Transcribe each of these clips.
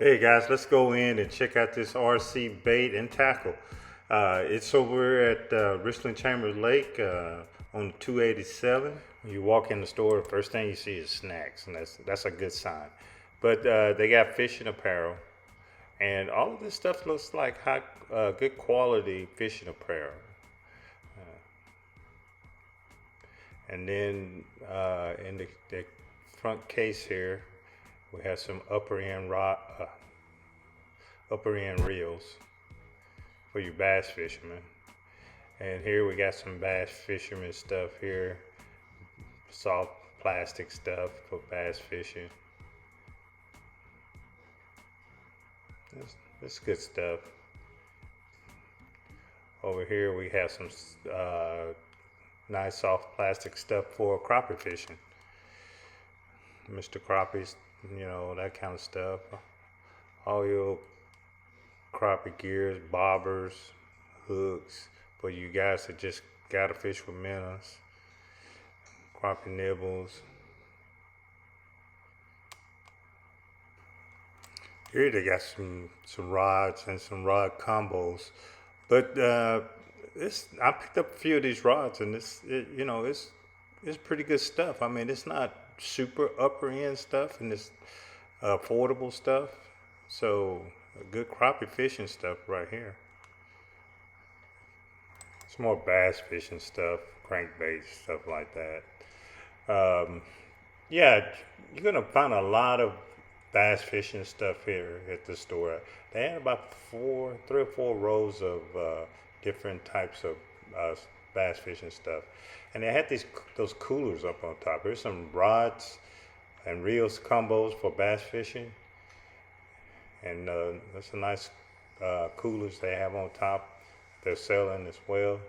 Hey guys, let's go in and check out this RC bait and tackle. It's over at Richland Chambers Lake on 287. When you walk in the store, the first thing you see is snacks, and that's a good sign. But they got fishing apparel, and all of this stuff looks like good quality fishing apparel. And then in the front case here, we have some upper end reels for your bass fishermen. And here we got some bass fisherman stuff here, soft plastic stuff for bass fishing. That's good stuff. Over here we have some nice soft plastic stuff for crappie fishing. Mr. Crappies, that kind of stuff. All your crappie gears, bobbers, hooks for you guys that just gotta fish with minnows, crappie nibbles. Here they got some rods and some rod combos, but I picked up a few of these rods, and it's pretty good stuff. I mean, it's not super upper end stuff, and it's affordable stuff. So good crappie fishing stuff right here. It's more bass fishing stuff, crankbaits, stuff like that. Yeah, you're gonna find a lot of bass fishing stuff here at the store. They had about 3 or 4 rows of different types of bass fishing stuff, and they had those coolers up on top. There's some rods and reels combos for bass fishing, and there's some nice coolers they have on top. They're selling as well.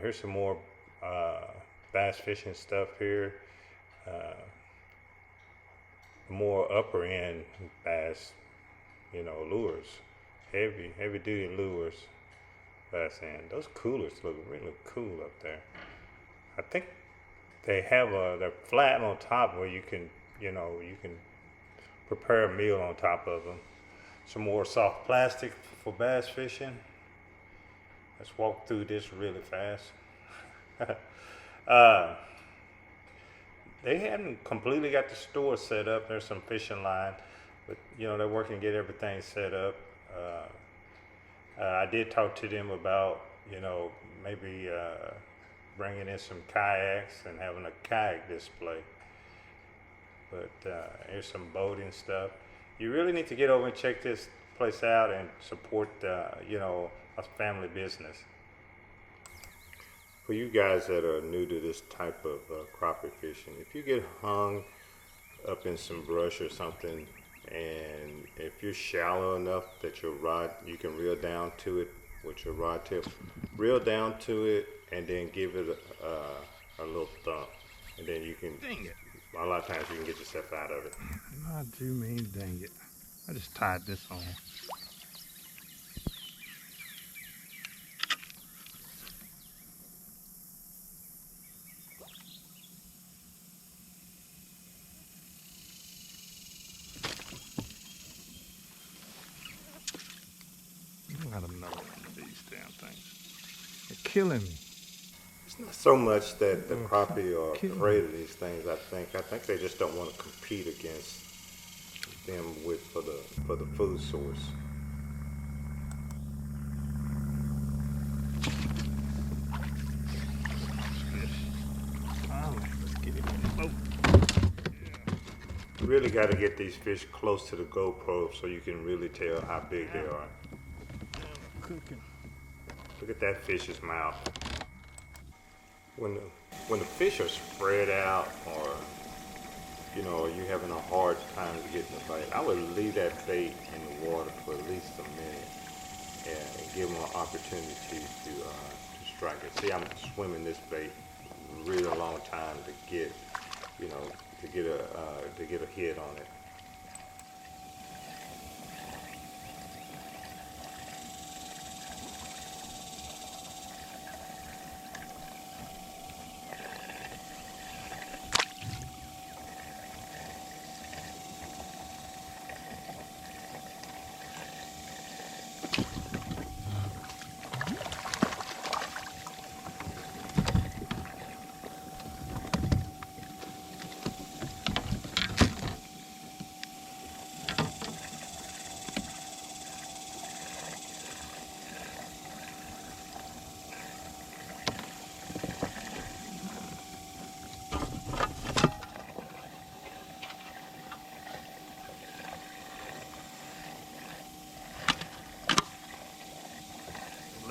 Here's some more bass fishing stuff here. More upper end bass, lures, heavy duty lures, bass end. Those coolers look really cool up there. I think they have they're flat on top where you can prepare a meal on top of them. Some more soft plastic for bass fishing. Let's walk through this really fast. They haven't completely got the store set up. There's some fishing line, but they're working to get everything set up. I did talk to them about maybe bringing in some kayaks and having a kayak display. But here's some boating stuff. You really need to get over and check this place out and support a family business. For you guys that are new to this type of crappie fishing, if you get hung up in some brush or something, and if you're shallow enough that your rod, you can reel down to it with your rod tip, reel down to it and then give it a little thump, and then you can, dang it, a lot of times you can get yourself out of it. I do mean dang it. I just tied this on. I got another one of these damn things. They're killing me. It's not so much that the crappie are afraid of these things. I think they just don't want to compete against them for the food source. Let's get it in the boat. You really got to get these fish close to the GoPro so you can really tell how big they are. Cooking. Look at that fish's mouth. When the fish are spread out, or you're having a hard time getting the bite, I would leave that bait in the water for at least a minute and give them an opportunity to strike it. See, I'm swimming this bait really a long time to get a hit on it.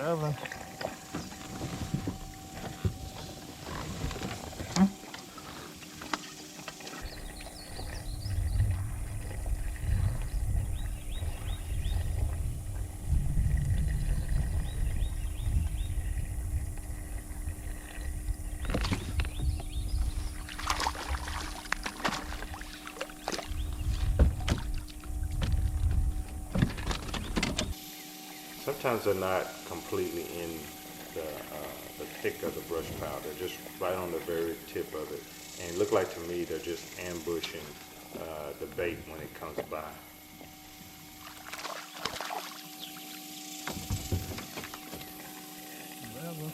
Whatever. Sometimes they're not completely in the thick of the brush pile. They're just right on the very tip of it. And it look like to me they're just ambushing the bait when it comes by. Whatever.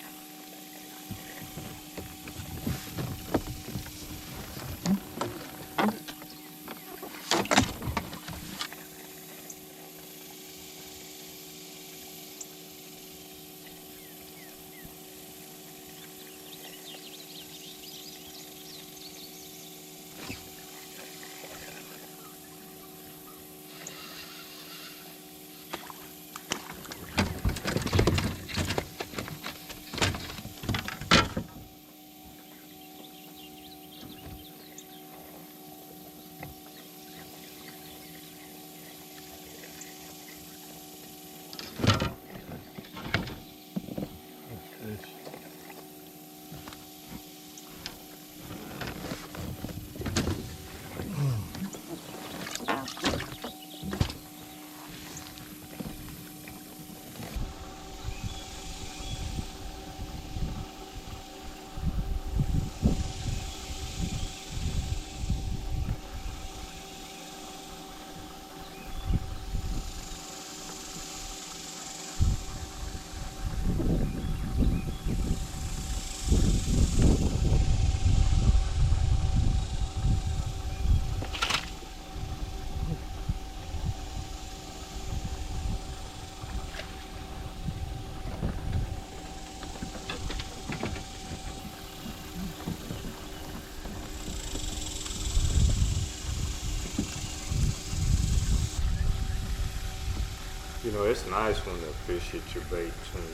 You know, it's nice when the fish hit your bait between,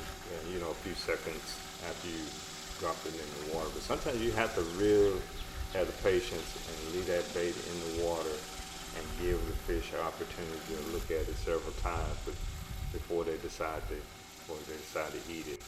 a few seconds after you drop it in the water. But sometimes you have to really have the patience and leave that bait in the water and give the fish an opportunity to look at it several times before they decide to eat it.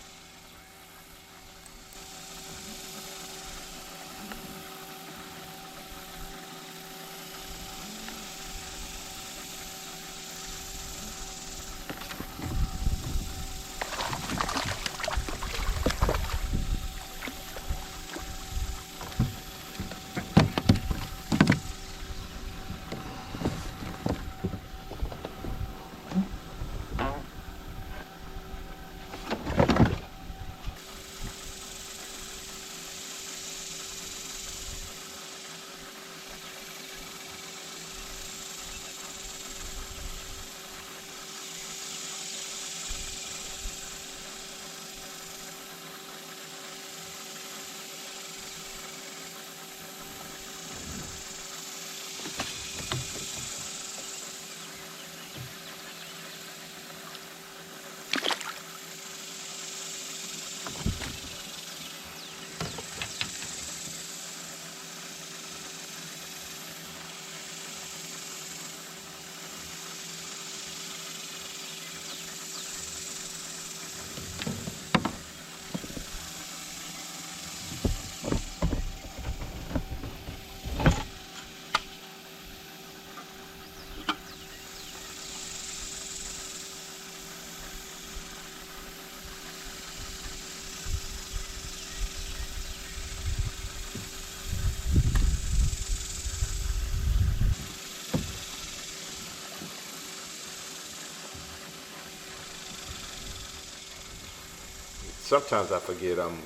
Sometimes I forget I'm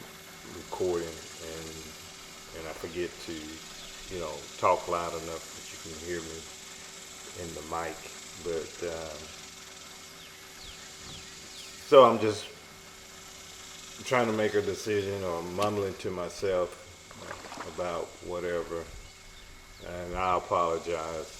recording and I forget to, talk loud enough that you can hear me in the mic. But so I'm just trying to make a decision or mumbling to myself about whatever, and I apologize.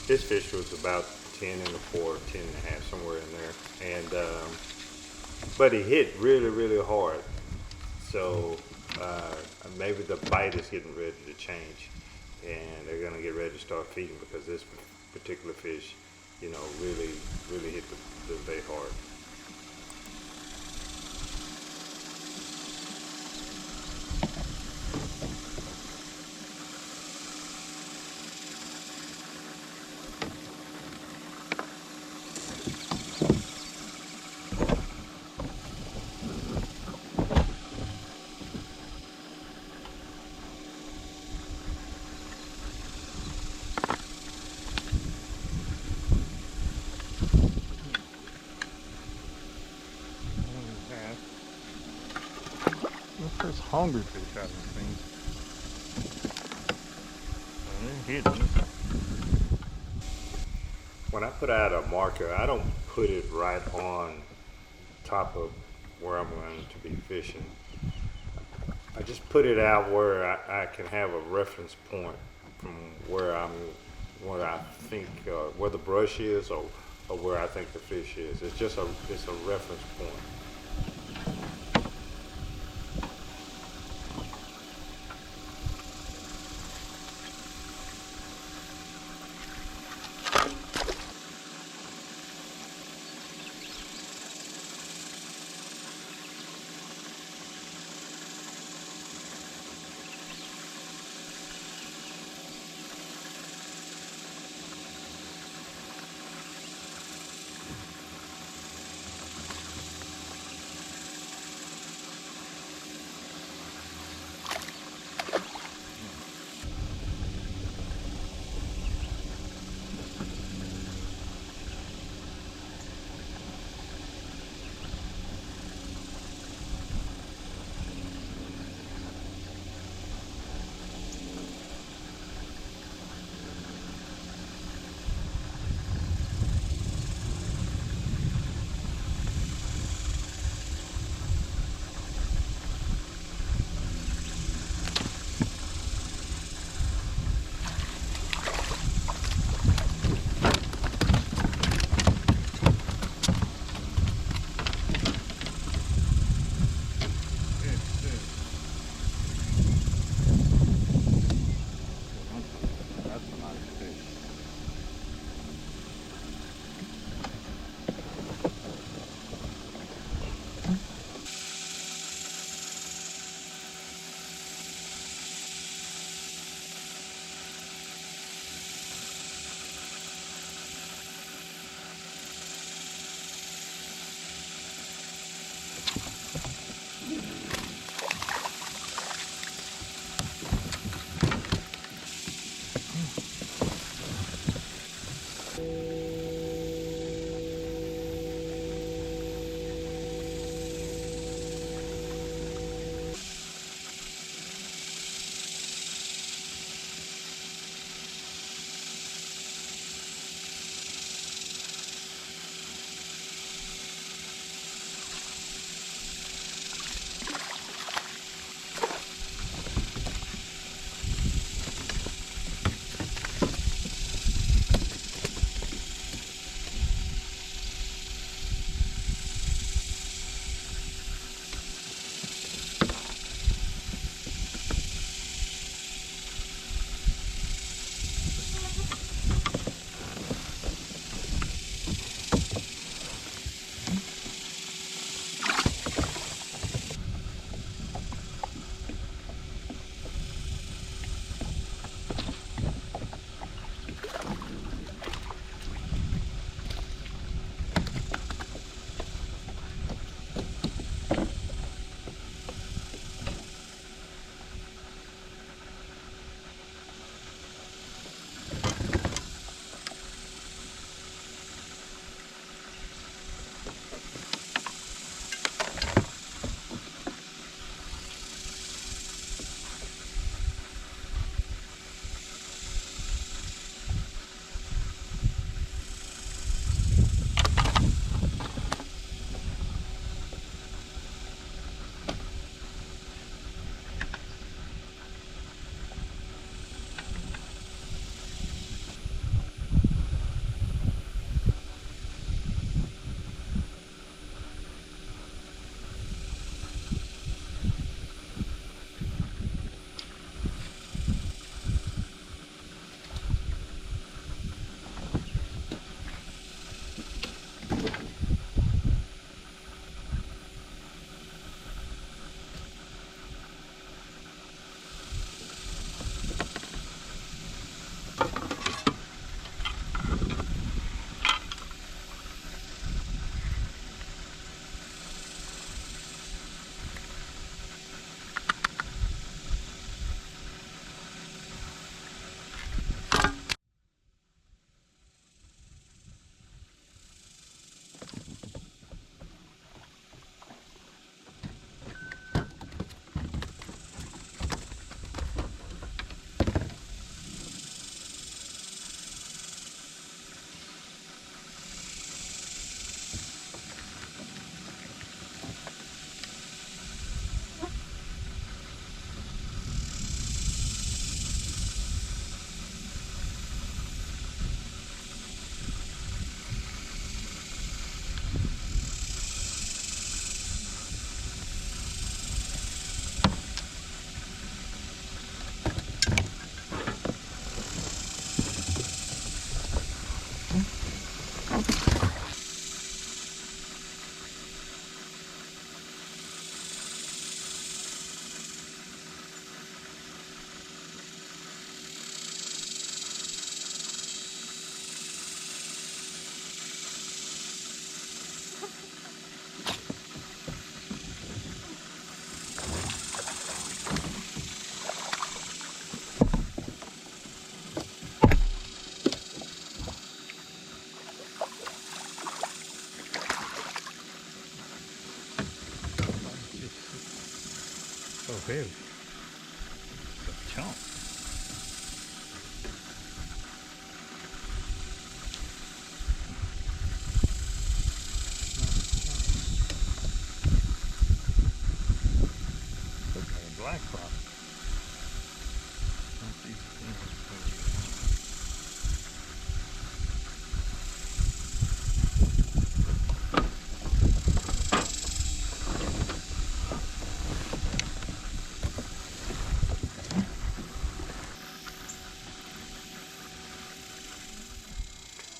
This fish was about 10 and a quarter, 10 and a half, somewhere in there. And but he hit really, really hard. So maybe the bite is getting ready to change, and they're gonna get ready to start feeding because this particular fish, really, really hit the bait hard. First hungry fish out of these things. They're hitting. When I put out a marker, I don't put it right on top of where I'm going to be fishing. I just put it out where I can have a reference point from where I think where the brush is, or where I think the fish is. It's a reference point. heavy. It's a chunk. Look at a black crappie.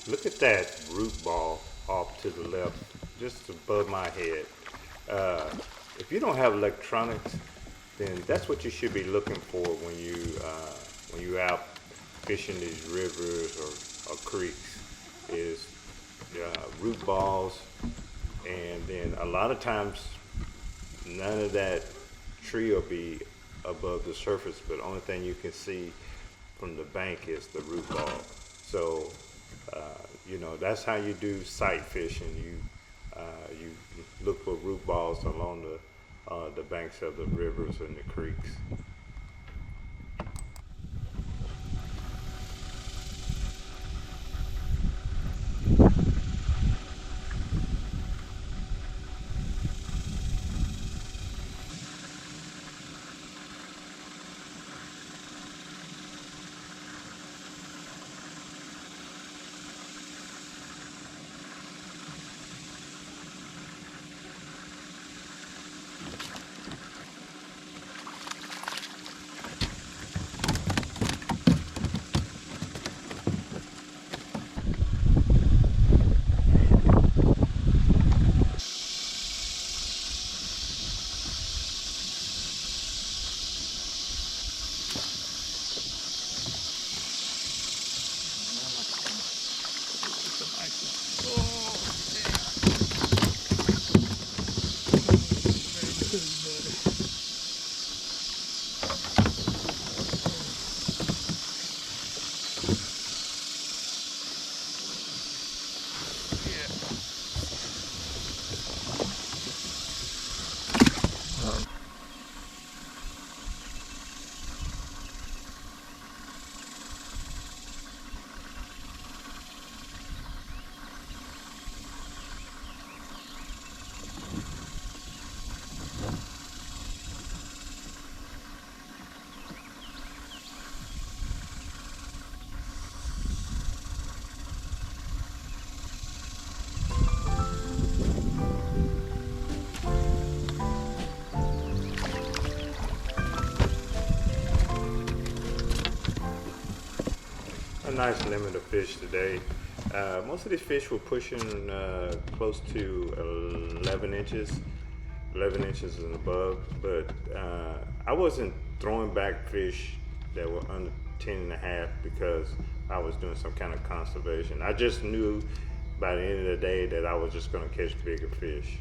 Look at that root ball off to the left, just above my head. Uh, if you don't have electronics, then that's what you should be looking for when you out fishing these rivers or creeks. Is root balls, and then a lot of times none of that tree will be above the surface, but only thing you can see from the bank is the root ball. So, that's how you do sight fishing. You look for root balls along the banks of the rivers and the creeks. A nice limit of fish today. Most of these fish were pushing close to 11 inches, 11 inches and above, but I wasn't throwing back fish that were under 10 and a half because I was doing some kind of conservation. I just knew by the end of the day that I was just going to catch bigger fish.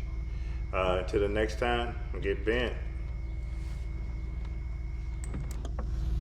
Till the next time, get bent.